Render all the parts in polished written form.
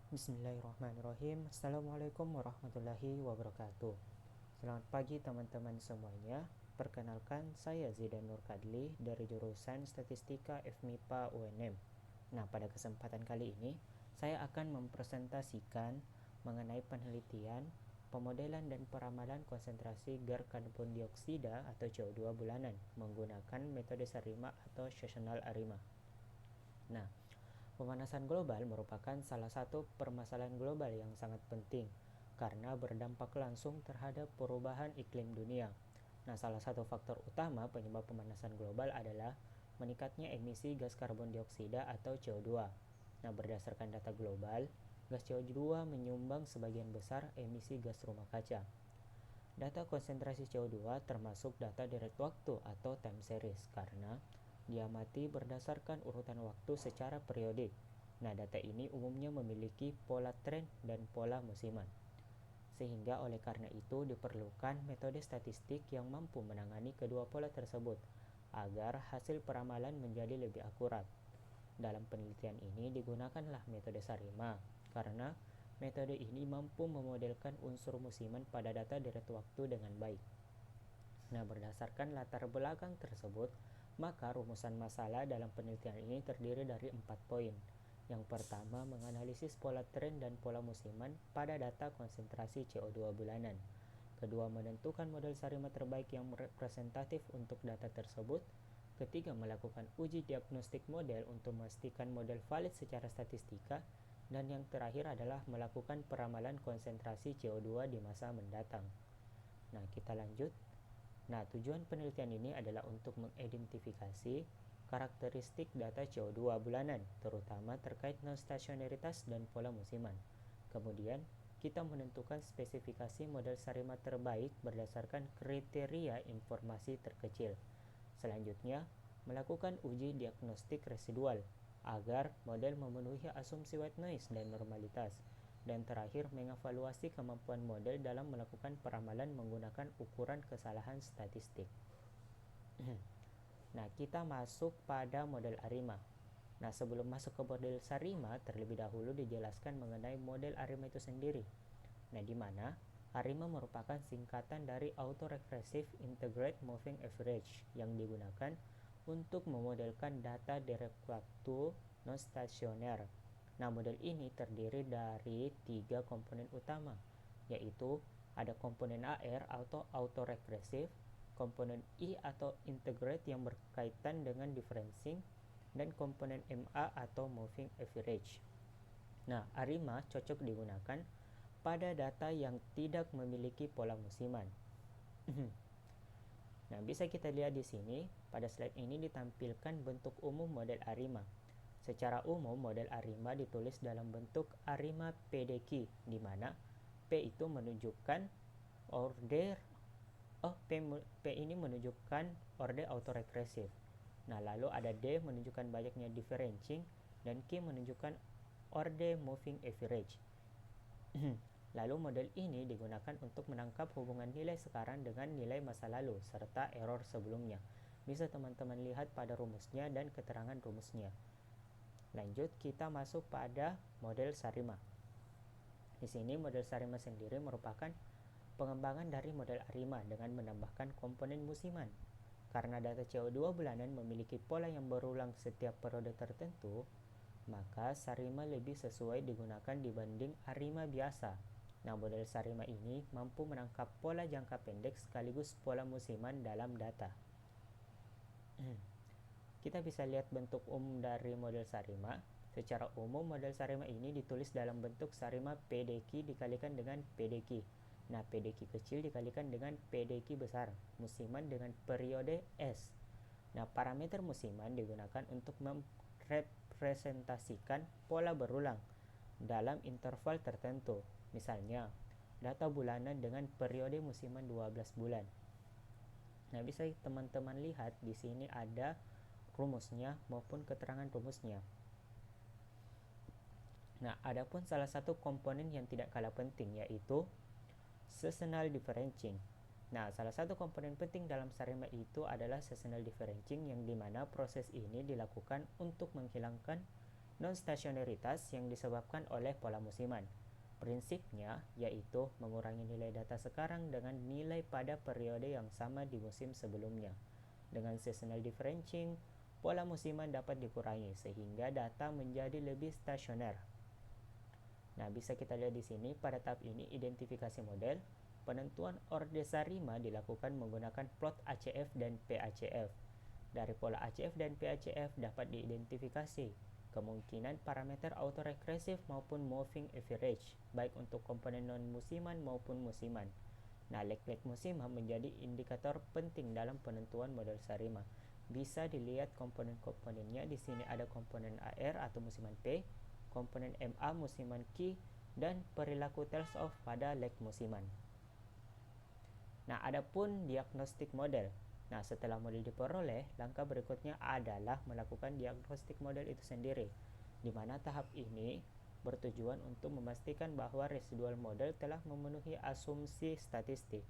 Bismillahirrahmanirrahim. Assalamualaikum warahmatullahi wabarakatuh. Selamat pagi teman-teman semuanya. Perkenalkan, saya Zidan Nur Kadli dari jurusan Statistika FMIPA UNM. Nah, pada kesempatan kali ini, saya akan mempresentasikan mengenai penelitian, pemodelan dan peramalan konsentrasi gas karbon dioksida atau CO2 bulanan menggunakan metode SARIMA atau seasonal ARIMA. Nah, pemanasan global merupakan salah satu permasalahan global yang sangat penting karena berdampak langsung terhadap perubahan iklim dunia. Nah, salah satu faktor utama penyebab pemanasan global adalah meningkatnya emisi gas karbon dioksida atau CO2. Nah, berdasarkan data global, gas CO2 menyumbang sebagian besar emisi gas rumah kaca. Data konsentrasi CO2 termasuk data direct waktu atau time series karena diamati berdasarkan urutan waktu secara periodik. Nah, data ini umumnya memiliki pola tren dan pola musiman. Sehingga oleh karena itu diperlukan metode statistik yang mampu menangani kedua pola tersebut agar hasil peramalan menjadi lebih akurat. Dalam penelitian ini digunakanlah metode SARIMA karena metode ini mampu memodelkan unsur musiman pada data direct waktu dengan baik. Nah, berdasarkan latar belakang tersebut, maka rumusan masalah dalam penelitian ini terdiri dari 4 poin. Yang pertama, menganalisis pola tren dan pola musiman pada data konsentrasi CO2 bulanan. Kedua, menentukan model SARIMA terbaik yang representatif untuk data tersebut. Ketiga, melakukan uji diagnostik model untuk memastikan model valid secara statistika. Dan yang terakhir adalah melakukan peramalan konsentrasi CO2 di masa mendatang. Nah, kita lanjut. Nah, tujuan penelitian ini adalah untuk mengidentifikasi karakteristik data CO2 bulanan, terutama terkait non-stasionaritas dan pola musiman. Kemudian, kita menentukan spesifikasi model SARIMA terbaik berdasarkan kriteria informasi terkecil. Selanjutnya, melakukan uji diagnostik residual agar model memenuhi asumsi white noise dan normalitas. Dan terakhir, mengevaluasi kemampuan model dalam melakukan peramalan menggunakan ukuran kesalahan statistik. Nah, kita masuk pada model ARIMA. Nah, sebelum masuk ke model SARIMA, terlebih dahulu dijelaskan mengenai model ARIMA itu sendiri. Nah, di mana ARIMA merupakan singkatan dari Autoregressive Integrated Moving Average yang digunakan untuk memodelkan data direct waktu non-stasioner. Nah, model ini terdiri dari 3 komponen utama, yaitu ada komponen AR atau Autoregressive, komponen I atau Integrate yang berkaitan dengan differencing, dan komponen MA atau Moving Average. Nah, ARIMA cocok digunakan pada data yang tidak memiliki pola musiman. Nah, bisa kita lihat di sini, pada slide ini ditampilkan bentuk umum model ARIMA. Secara umum, model ARIMA ditulis dalam bentuk ARIMA PDQ, di mana P itu menunjukkan order P ini menunjukkan order autoregressive. Nah, lalu ada D menunjukkan banyaknya differentiating dan Q menunjukkan order moving average. Lalu model ini digunakan untuk menangkap hubungan nilai sekarang dengan nilai masa lalu serta error sebelumnya. Bisa teman-teman lihat pada rumusnya dan keterangan rumusnya. Lanjut, kita masuk pada model SARIMA. Di sini model SARIMA sendiri merupakan pengembangan dari model ARIMA dengan menambahkan komponen musiman. Karena data CO2 bulanan memiliki pola yang berulang setiap periode tertentu, maka SARIMA lebih sesuai digunakan dibanding ARIMA biasa. Nah, model SARIMA ini mampu menangkap pola jangka pendek sekaligus pola musiman dalam data. Kita bisa lihat bentuk umum dari model SARIMA. Secara umum, model SARIMA ini ditulis dalam bentuk SARIMA PDQ dikalikan dengan PDQ. Nah, PDQ kecil dikalikan dengan PDQ besar, musiman dengan periode S. Nah, parameter musiman digunakan untuk merepresentasikan pola berulang dalam interval tertentu. Misalnya, data bulanan dengan periode musiman 12 bulan. Nah, bisa teman-teman lihat di sini ada rumusnya maupun keterangan rumusnya. Nah, adapun salah satu komponen yang tidak kalah penting yaitu seasonal differencing. Nah, salah satu komponen penting dalam SARIMA itu adalah seasonal differencing yang dimana proses ini dilakukan untuk menghilangkan non-stasionaritas yang disebabkan oleh pola musiman. Prinsipnya yaitu mengurangi nilai data sekarang dengan nilai pada periode yang sama di musim sebelumnya. Dengan seasonal differencing, pola musiman dapat dikurangi sehingga data menjadi lebih stasioner. Nah, bisa kita lihat di sini pada tahap ini identifikasi model, penentuan orde Sarima dilakukan menggunakan plot ACF dan PACF. Dari pola ACF dan PACF dapat diidentifikasi kemungkinan parameter autoregresif maupun moving average, baik untuk komponen non-musiman maupun musiman. Nah, leg-leg musiman menjadi indikator penting dalam penentuan model Sarima. Bisa dilihat komponen-komponennya. Di sini ada komponen AR atau musiman P, komponen MA musiman Q, dan perilaku tails off pada leg musiman. Nah, adapun diagnostik model. Nah, setelah model diperoleh, langkah berikutnya adalah melakukan diagnostik model itu sendiri, di mana tahap ini bertujuan untuk memastikan bahwa residual model telah memenuhi asumsi statistik.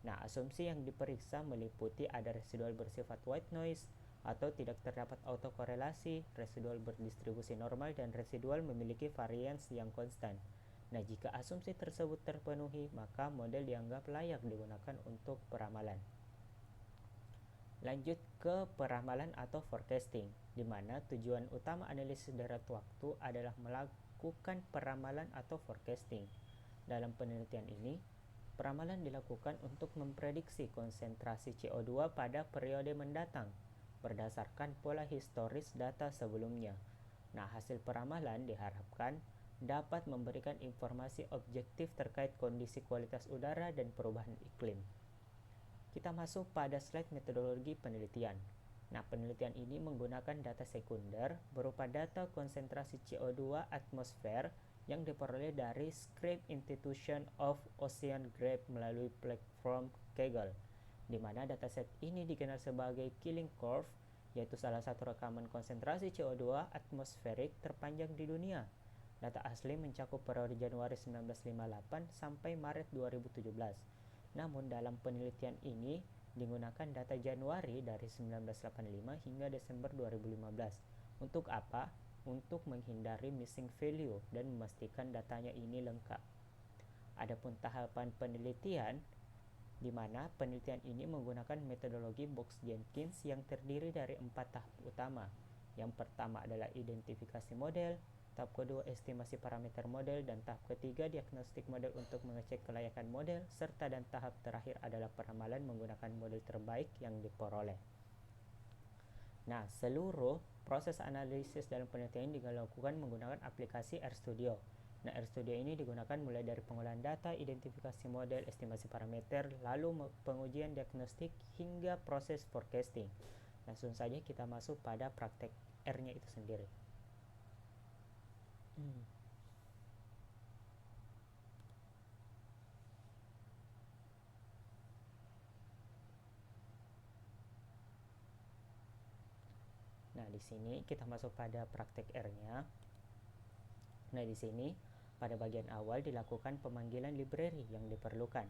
Nah, asumsi yang diperiksa meliputi ada residual bersifat white noise atau tidak terdapat autokorelasi, residual berdistribusi normal, dan residual memiliki varians yang konstan. Nah, jika asumsi tersebut terpenuhi, maka model dianggap layak digunakan untuk peramalan. Lanjut ke peramalan atau forecasting, di mana tujuan utama analisis deret waktu adalah melakukan peramalan atau forecasting. Dalam penelitian ini, peramalan dilakukan untuk memprediksi konsentrasi CO2 pada periode mendatang berdasarkan pola historis data sebelumnya. Nah, hasil peramalan diharapkan dapat memberikan informasi objektif terkait kondisi kualitas udara dan perubahan iklim. Kita masuk pada slide metodologi penelitian. Nah, penelitian ini menggunakan data sekunder berupa data konsentrasi CO2 atmosfer yang diperoleh dari Scripps Institution of Oceanography melalui platform Kaggle, di mana dataset ini dikenal sebagai Killing Curve, yaitu salah satu rekaman konsentrasi CO2 atmosferik terpanjang di dunia. Data asli mencakup periode Januari 1958 sampai Maret 2017. Namun dalam penelitian ini digunakan data Januari dari 1985 hingga Desember 2015. Untuk apa? Untuk menghindari missing value dan memastikan datanya ini lengkap. Adapun tahapan penelitian, di mana penelitian ini menggunakan metodologi Box-Jenkins yang terdiri dari 4 tahap utama. Yang pertama adalah identifikasi model, tahap kedua estimasi parameter model, dan tahap ketiga diagnostik model untuk mengecek kelayakan model, serta dan tahap terakhir adalah peramalan menggunakan model terbaik yang diperoleh. Nah, seluruh proses analisis dalam penelitian dilakukan menggunakan aplikasi RStudio. Nah, RStudio ini digunakan mulai dari pengolahan data, identifikasi model, estimasi parameter, lalu pengujian diagnostik hingga proses forecasting. Langsung saja kita masuk pada praktek R-nya itu sendiri. Nah, di sini kita masuk pada praktek R-nya. Nah, di sini pada bagian awal dilakukan pemanggilan library yang diperlukan.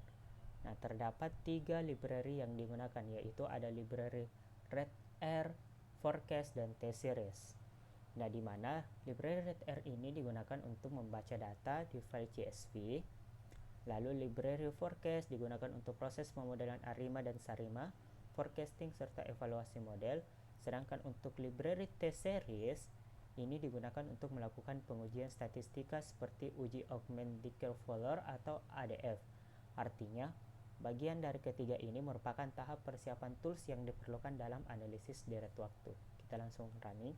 Nah, terdapat 3 library yang digunakan, yaitu ada library RedR, Forecast, dan T-Series. Nah, di mana library RedR ini digunakan untuk membaca data di file CSV. Lalu library Forecast digunakan untuk proses pemodelan ARIMA dan SARIMA, forecasting, serta evaluasi model. Sedangkan untuk library T-Series ini digunakan untuk melakukan pengujian statistika seperti uji augmented Dickey-Fowler atau ADF. Artinya, bagian dari ketiga ini merupakan tahap persiapan tools yang diperlukan dalam analisis deret waktu. Kita langsung running.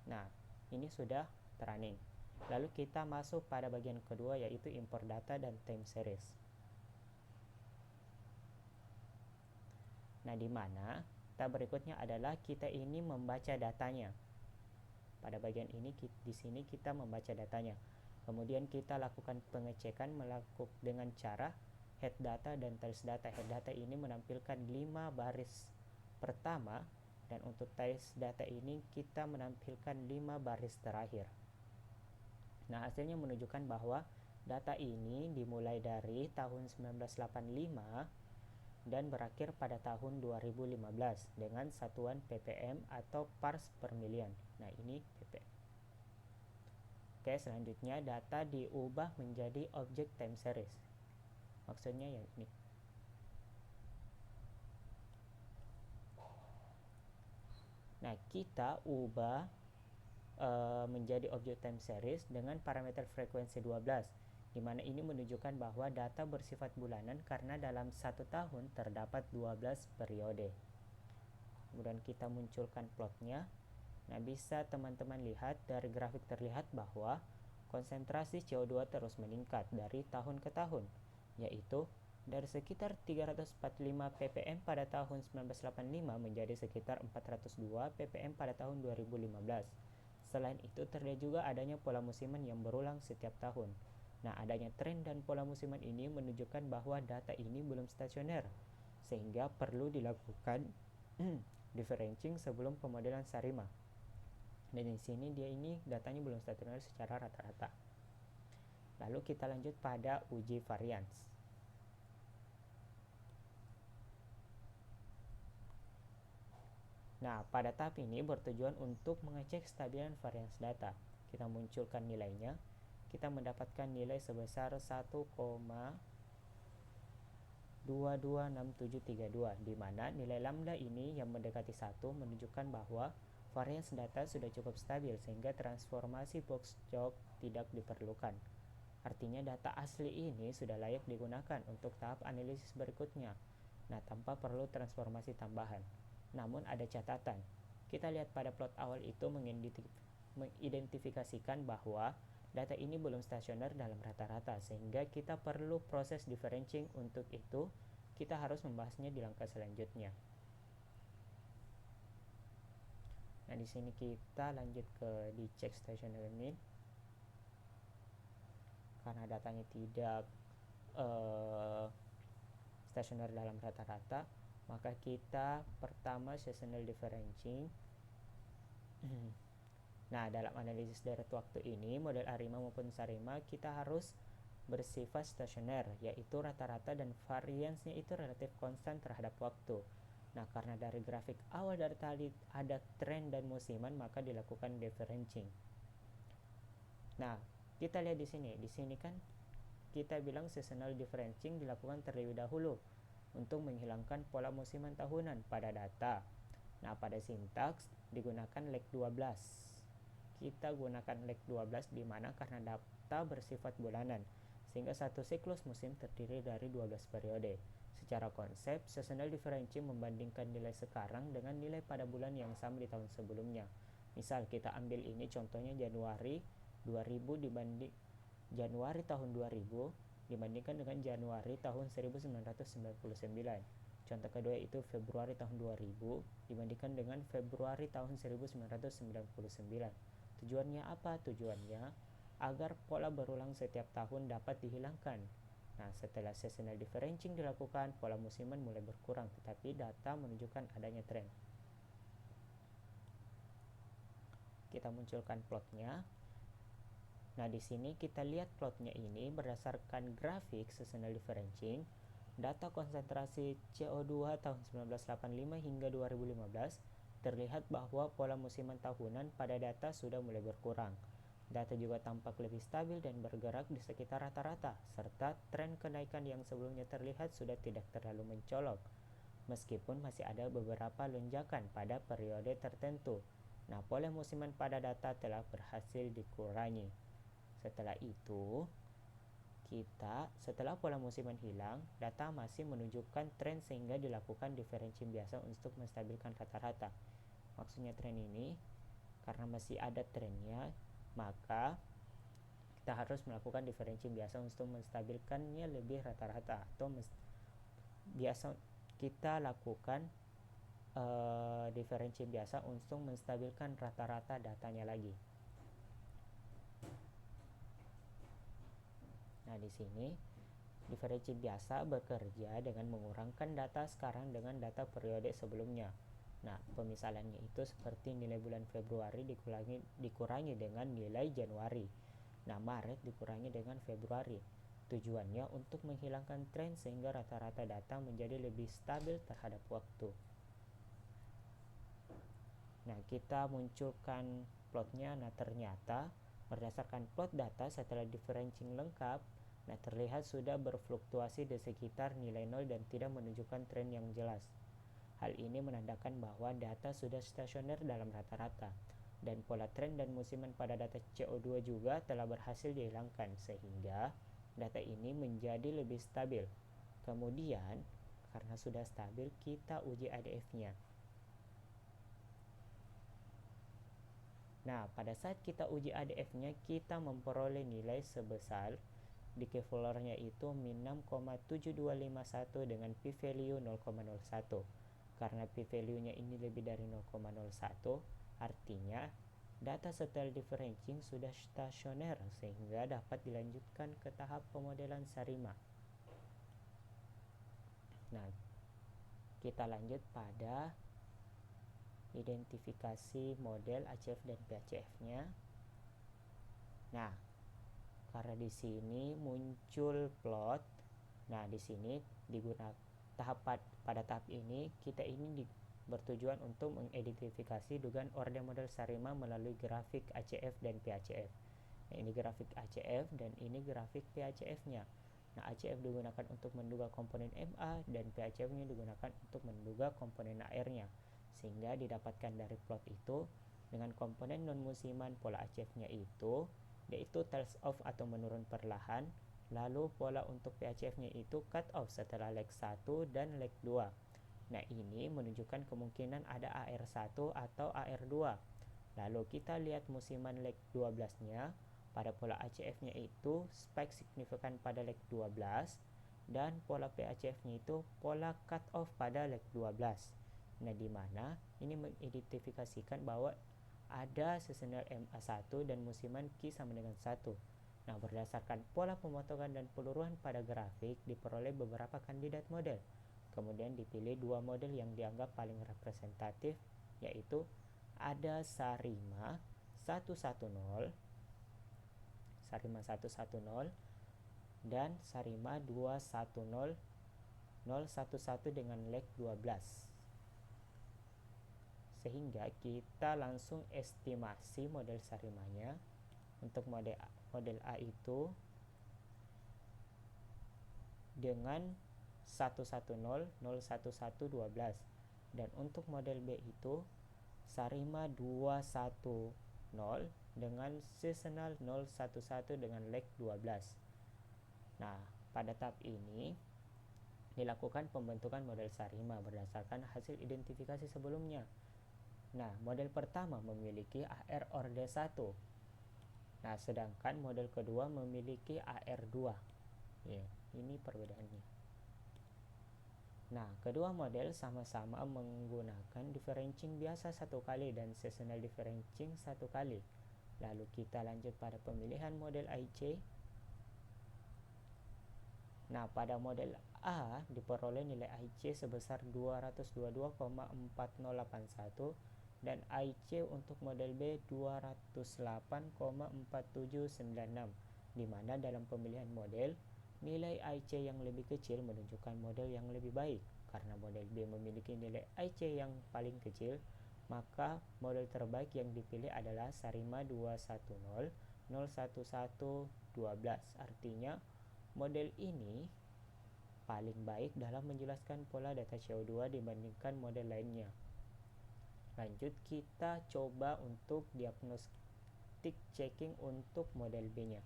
Nah, ini sudah running. Lalu kita masuk pada bagian kedua, yaitu import data dan time series. Nah, di mana tahap berikutnya adalah kita ini membaca datanya. Pada bagian ini di sini kita membaca datanya. Kemudian kita lakukan pengecekan dengan cara head data dan tails data. Head data ini menampilkan 5 baris pertama, dan untuk tails data ini kita menampilkan 5 baris terakhir. Nah, hasilnya menunjukkan bahwa data ini dimulai dari tahun 1985 dan berakhir pada tahun 2015 dengan satuan ppm atau parts per million. Nah, ini ppm. Oke, selanjutnya data diubah menjadi object time series. Maksudnya yang ini. Nah, kita ubah menjadi object time series dengan parameter frekuensi 12, di mana ini menunjukkan bahwa data bersifat bulanan karena dalam satu tahun terdapat 12 periode. Kemudian kita munculkan plotnya. Nah, bisa teman-teman lihat dari grafik terlihat bahwa konsentrasi CO2 terus meningkat dari tahun ke tahun, yaitu dari sekitar 345 ppm pada tahun 1985 menjadi sekitar 402 ppm pada tahun 2015. Selain itu, terlihat juga adanya pola musiman yang berulang setiap tahun. Nah, adanya tren dan pola musiman ini menunjukkan bahwa data ini belum stasioner, sehingga perlu dilakukan differentiating sebelum pemodelan Sarima. Dan di sini dia ini datanya belum stasioner secara rata-rata. Lalu kita lanjut pada uji varians. Nah, pada tahap ini bertujuan untuk mengecek stabilan varians data. Kita munculkan nilainya. Kita mendapatkan nilai sebesar 1,226732, di mana nilai lambda ini yang mendekati 1 menunjukkan bahwa varians data sudah cukup stabil sehingga transformasi box jog tidak diperlukan. Artinya data asli ini sudah layak digunakan untuk tahap analisis berikutnya. Nah, tanpa perlu transformasi tambahan. Namun ada catatan. Kita lihat pada plot awal itu mengidentifikasikan bahwa data ini belum stasioner dalam rata-rata, sehingga kita perlu proses differentiating. Untuk itu, kita harus membahasnya di langkah selanjutnya. Nah, di sini kita lanjut ke dicek stationer mean. Karena datanya tidak stasioner dalam rata-rata, maka kita pertama seasonal differentiating. Nah, dalam analisis deret waktu ini, model ARIMA maupun SARIMA kita harus bersifat stasioner, yaitu rata-rata dan variansnya itu relatif konstan terhadap waktu. Nah, karena dari grafik awal dari tadi ada tren dan musiman, maka dilakukan differentiating. Nah, kita lihat di sini. Di sini kan kita bilang seasonal differentiating dilakukan terlebih dahulu untuk menghilangkan pola musiman tahunan pada data. Nah, pada sintaks digunakan lag 12. Kita gunakan lag 12 di mana karena data bersifat bulanan, sehingga satu siklus musim terdiri dari 12 periode. Secara konsep, seasonal differentiating membandingkan nilai sekarang dengan nilai pada bulan yang sama di tahun sebelumnya. Misal kita ambil ini contohnya Januari 2000 dibanding Januari tahun 2000 dibandingkan dengan Januari tahun 1999. Contoh kedua itu Februari tahun 2000 dibandingkan dengan Februari tahun 1999. Tujuannya apa? Tujuannya agar pola berulang setiap tahun dapat dihilangkan. Nah, setelah seasonal differentiating dilakukan, pola musiman mulai berkurang, tetapi data menunjukkan adanya tren. Kita munculkan plotnya. Nah, di sini kita lihat plotnya ini berdasarkan grafik seasonal differentiating. Data konsentrasi CO2 tahun 1985 hingga 2015 terlihat bahwa pola musiman tahunan pada data sudah mulai berkurang. Data juga tampak lebih stabil dan bergerak di sekitar rata-rata, serta tren kenaikan yang sebelumnya terlihat sudah tidak terlalu mencolok, meskipun masih ada beberapa lonjakan pada periode tertentu. Nah, pola musiman pada data telah berhasil dikurangi. Setelah itu, setelah pola musiman hilang, data masih menunjukkan tren sehingga dilakukan differentiating biasa untuk menstabilkan rata-rata. Maksudnya tren ini, karena masih ada trennya, maka kita harus melakukan differentiating biasa untuk menstabilkannya lebih rata-rata, atau biasa kita lakukan differentiating biasa untuk menstabilkan rata-rata datanya lagi. Nah, di sini differentiating biasa bekerja dengan mengurangkan data sekarang dengan data periode sebelumnya. Nah, pemisalannya itu seperti nilai bulan Februari dikurangi dengan nilai Januari. Nah, Maret dikurangi dengan Februari. Tujuannya untuk menghilangkan tren sehingga rata-rata data menjadi lebih stabil terhadap waktu. Nah, kita munculkan plotnya. Nah, ternyata berdasarkan plot data setelah differencing lengkap, nah terlihat sudah berfluktuasi di sekitar nilai 0 dan tidak menunjukkan tren yang jelas. Hal ini menandakan bahwa data sudah stasioner dalam rata-rata, dan pola tren dan musiman pada data CO2 juga telah berhasil dihilangkan, sehingga data ini menjadi lebih stabil. Kemudian, karena sudah stabil, kita uji ADF-nya. Nah, pada saat kita uji ADF-nya, kita memperoleh nilai sebesar decay value-nya itu min 6,7251 dengan p-value 0,01. Karena p-value-nya ini lebih dari 0,01, artinya data setelah differencing sudah stasioner sehingga dapat dilanjutkan ke tahap pemodelan SARIMA. Nah, kita lanjut pada identifikasi model ACF dan PACF-nya. Nah, karena di sini muncul plot. Nah, di sini digunakan pada tahap ini kita ini bertujuan untuk mengidentifikasi dugaan orde model SARIMA melalui grafik ACF dan PACF. Nah, ini grafik ACF dan ini grafik PACF-nya. Nah, ACF digunakan untuk menduga komponen MA dan PACF-nya digunakan untuk menduga komponen AR-nya. Sehingga didapatkan dari plot itu dengan komponen non-musiman pola ACF-nya itu yaitu tails off atau menurun perlahan, lalu pola untuk PACF-nya itu cut off setelah leg 1 dan leg 2. Nah, ini menunjukkan kemungkinan ada AR1 atau AR2. Lalu kita lihat musiman leg 12-nya, pada pola ACF-nya itu spike signifikan pada leg 12 dan pola PACF-nya itu pola cut off pada leg 12. Nah, di mana ini mengidentifikasikan bahwa ada seasonal MA1 dan musiman Q sama dengan 1. Nah, berdasarkan pola pemotongan dan peluruhan pada grafik, diperoleh beberapa kandidat model. Kemudian dipilih dua model yang dianggap paling representatif, yaitu ada SARIMA 110, SARIMA 110, dan SARIMA 210 011 dengan leg 12. Sehingga kita langsung estimasi model SARIMA-nya. Untuk model A itu dengan 110 011 12, dan untuk model B itu SARIMA 210 dengan seasonal 011 dengan leg 12. Nah, pada tahap ini dilakukan pembentukan model SARIMA berdasarkan hasil identifikasi sebelumnya. Nah, model pertama memiliki AR orde 1. Nah, sedangkan model kedua memiliki AR2. Ya, ini perbedaannya. Nah, kedua model sama-sama menggunakan differencing biasa satu kali dan seasonal differencing satu kali. Lalu kita lanjut pada pemilihan model IC. Nah, pada model A diperoleh nilai IC sebesar 222,4081 dan IC untuk model B 208,4796, di mana dalam pemilihan model nilai IC yang lebih kecil menunjukkan model yang lebih baik. Karena model B memiliki nilai IC yang paling kecil, maka model terbaik yang dipilih adalah SARIMA 210 011 12. Artinya model ini paling baik dalam menjelaskan pola data CO2 dibandingkan model lainnya. Lanjut, kita coba untuk diagnostic checking untuk model B-nya.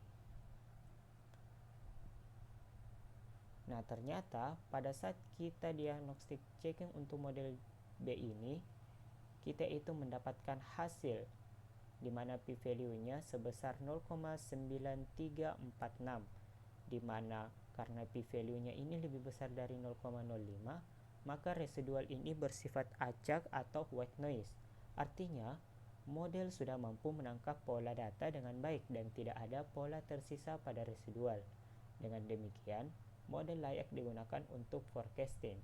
Nah, ternyata pada saat kita diagnostic checking untuk model B ini, kita itu mendapatkan hasil di mana p-value-nya sebesar 0,9346, di mana karena p-value-nya ini lebih besar dari 0,05, maka residual ini bersifat acak atau white noise. Artinya, model sudah mampu menangkap pola data dengan baik dan tidak ada pola tersisa pada residual. Dengan demikian, model layak digunakan untuk forecasting.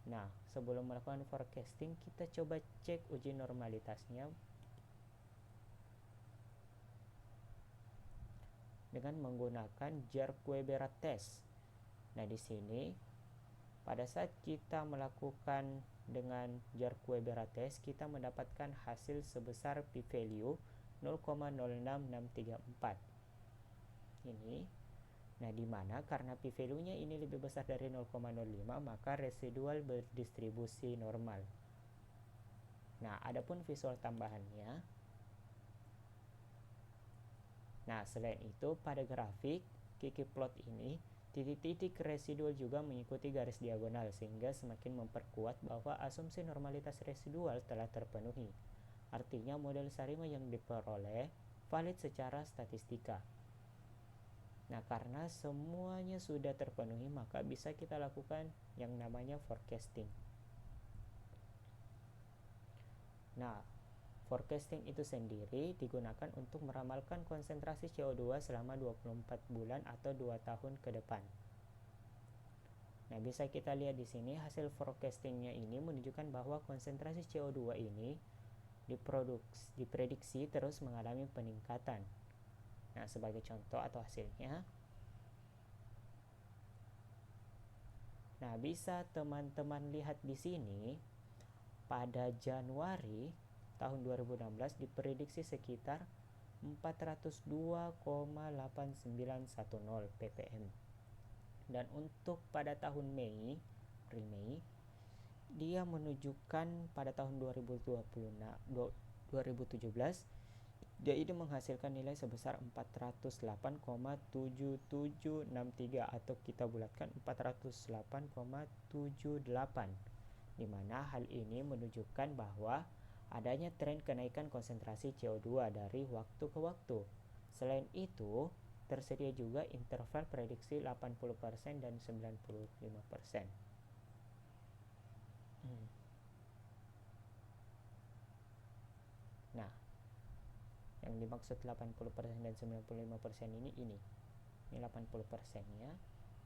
Nah, sebelum melakukan forecasting, kita coba cek uji normalitasnya. dengan menggunakan Jarque-Berat test. Nah, di sini pada saat kita melakukan dengan Jarque-Berat test, kita mendapatkan hasil sebesar p-value 0,06634. Ini. Nah, di mana karena p-value-nya ini lebih besar dari 0,05, maka residual berdistribusi normal. Nah, adapun visual tambahannya. Nah, selain itu pada grafik Kiki plot ini, titik-titik residual juga mengikuti garis diagonal sehingga semakin memperkuat bahwa asumsi normalitas residual telah terpenuhi. Artinya model Sarima yang diperoleh valid secara statistika. Nah, karena semuanya sudah terpenuhi, maka bisa kita lakukan yang namanya forecasting. Nah, forecasting itu sendiri digunakan untuk meramalkan konsentrasi CO2 selama 24 bulan atau 2 tahun ke depan. Nah, bisa kita lihat di sini hasil forecastingnya ini menunjukkan bahwa konsentrasi CO2 ini diprediksi terus mengalami peningkatan. Nah, sebagai contoh atau hasilnya, nah bisa teman-teman lihat di sini pada Januari tahun 2016 diprediksi sekitar 402,8910 ppm. Dan untuk pada tahun Mei, dia menunjukkan pada tahun 2017 dia ini menghasilkan nilai sebesar 408,7763 atau kita bulatkan 408,78, di mana hal ini menunjukkan bahwa adanya tren kenaikan konsentrasi CO2 dari waktu ke waktu. Selain itu, tersedia juga interval prediksi 80% dan 95%. Nah, yang dimaksud 80% dan 95% ini 80%-nya,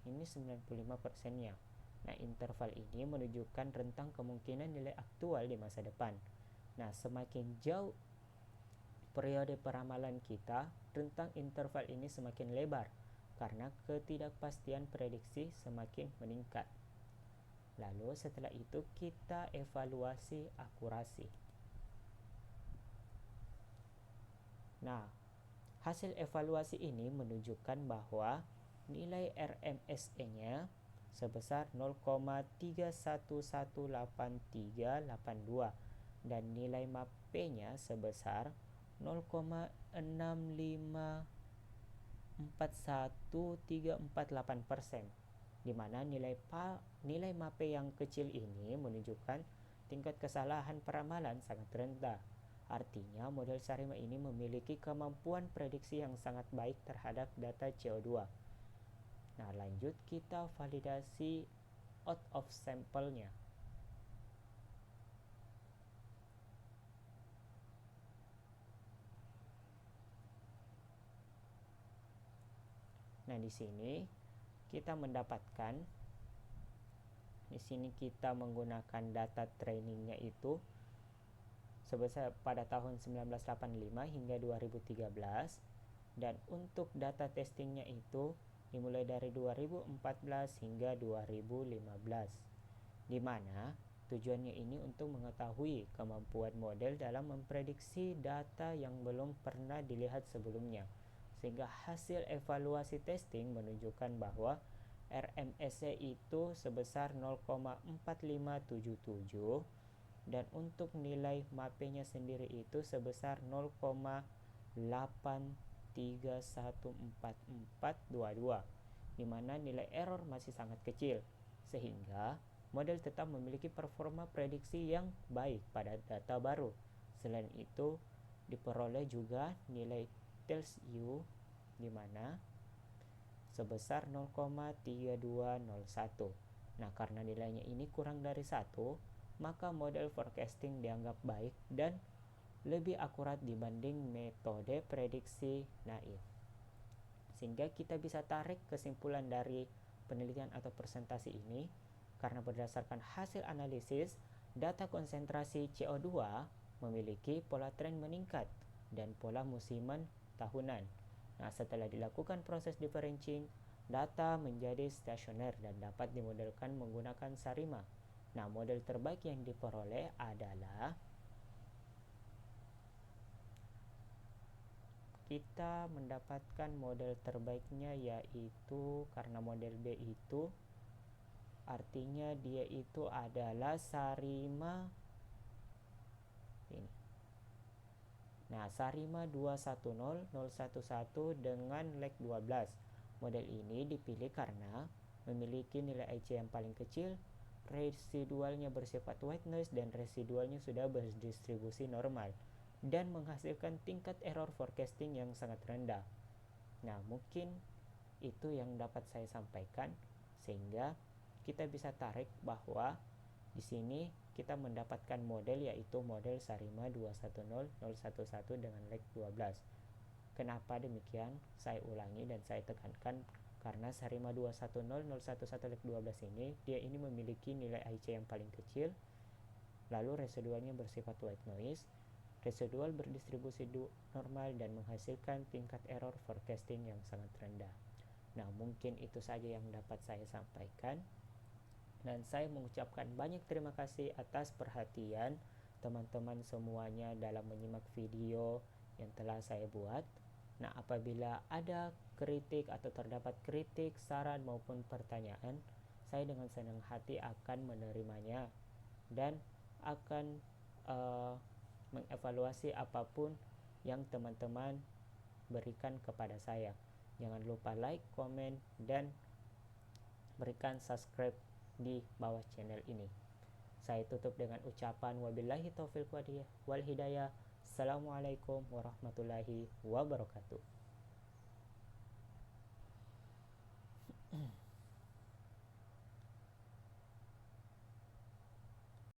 ini 95%-nya. Nah, interval ini menunjukkan rentang kemungkinan nilai aktual di masa depan. Nah, semakin jauh periode peramalan kita, rentang interval ini semakin lebar karena ketidakpastian prediksi semakin meningkat. Lalu setelah itu kita evaluasi akurasi. Nah, hasil evaluasi ini menunjukkan bahwa nilai RMSE-nya sebesar 0,311838 dan nilai MAPE-nya sebesar 0,6541348%, di mana nilai MAPE yang kecil ini menunjukkan tingkat kesalahan peramalan sangat rendah. Artinya model Sarima ini memiliki kemampuan prediksi yang sangat baik terhadap data CO2. Nah, lanjut kita validasi out of sample-nya. Nah, di sini kita mendapatkan, di sini kita menggunakan data trainingnya itu sebesar pada tahun 1985 hingga 2013, dan untuk data testingnya itu dimulai dari 2014 hingga 2015, di mana tujuannya ini untuk mengetahui kemampuan model dalam memprediksi data yang belum pernah dilihat sebelumnya, sehingga hasil evaluasi testing menunjukkan bahwa RMSE itu sebesar 0,4577 dan untuk nilai MAPE-nya sendiri itu sebesar 0,83144422, di mana nilai error masih sangat kecil, sehingga model tetap memiliki performa prediksi yang baik pada data baru. Selain itu, diperoleh juga nilai Tells U, di mana sebesar 0,3201. Nah, karena nilainya ini kurang dari 1, maka model forecasting dianggap baik dan lebih akurat dibanding metode prediksi naif. Sehingga kita bisa tarik kesimpulan dari penelitian atau presentasi ini, karena berdasarkan hasil analisis, data konsentrasi CO2 memiliki pola tren meningkat dan pola musiman tahunan. Nah, setelah dilakukan proses differentiating, data menjadi stasioner dan dapat dimodelkan menggunakan Sarima. Nah, model terbaik yang diperoleh adalah kita mendapatkan model terbaiknya, yaitu karena model B itu artinya dia itu adalah Sarima ini. Nah, Sarima 210011 dengan leg 12. Model ini dipilih karena memiliki nilai IC yang paling kecil, residualnya bersifat white noise dan residualnya sudah berdistribusi normal, dan menghasilkan tingkat error forecasting yang sangat rendah. Nah, mungkin itu yang dapat saya sampaikan, sehingga kita bisa tarik bahwa di sini kita mendapatkan model, yaitu model Sarima 210011 dengan leg 12. Kenapa demikian? Saya ulangi dan saya tekankan, karena Sarima 210011 leg 12 ini, dia ini memiliki nilai IC yang paling kecil, lalu residualnya bersifat white noise, residual berdistribusi normal, dan menghasilkan tingkat error forecasting yang sangat rendah. Nah, mungkin itu saja yang dapat saya sampaikan, dan saya mengucapkan banyak terima kasih atas perhatian teman-teman semuanya dalam menyimak video yang telah saya buat. Nah, apabila ada kritik atau terdapat kritik, saran maupun pertanyaan, saya dengan senang hati akan menerimanya dan akan mengevaluasi apapun yang teman-teman berikan kepada saya. Jangan lupa like, komen, dan berikan subscribe di bawah channel ini. Saya tutup dengan ucapan wabillahi taufiq wal hidayah. Assalamualaikum warahmatullahi wabarakatuh.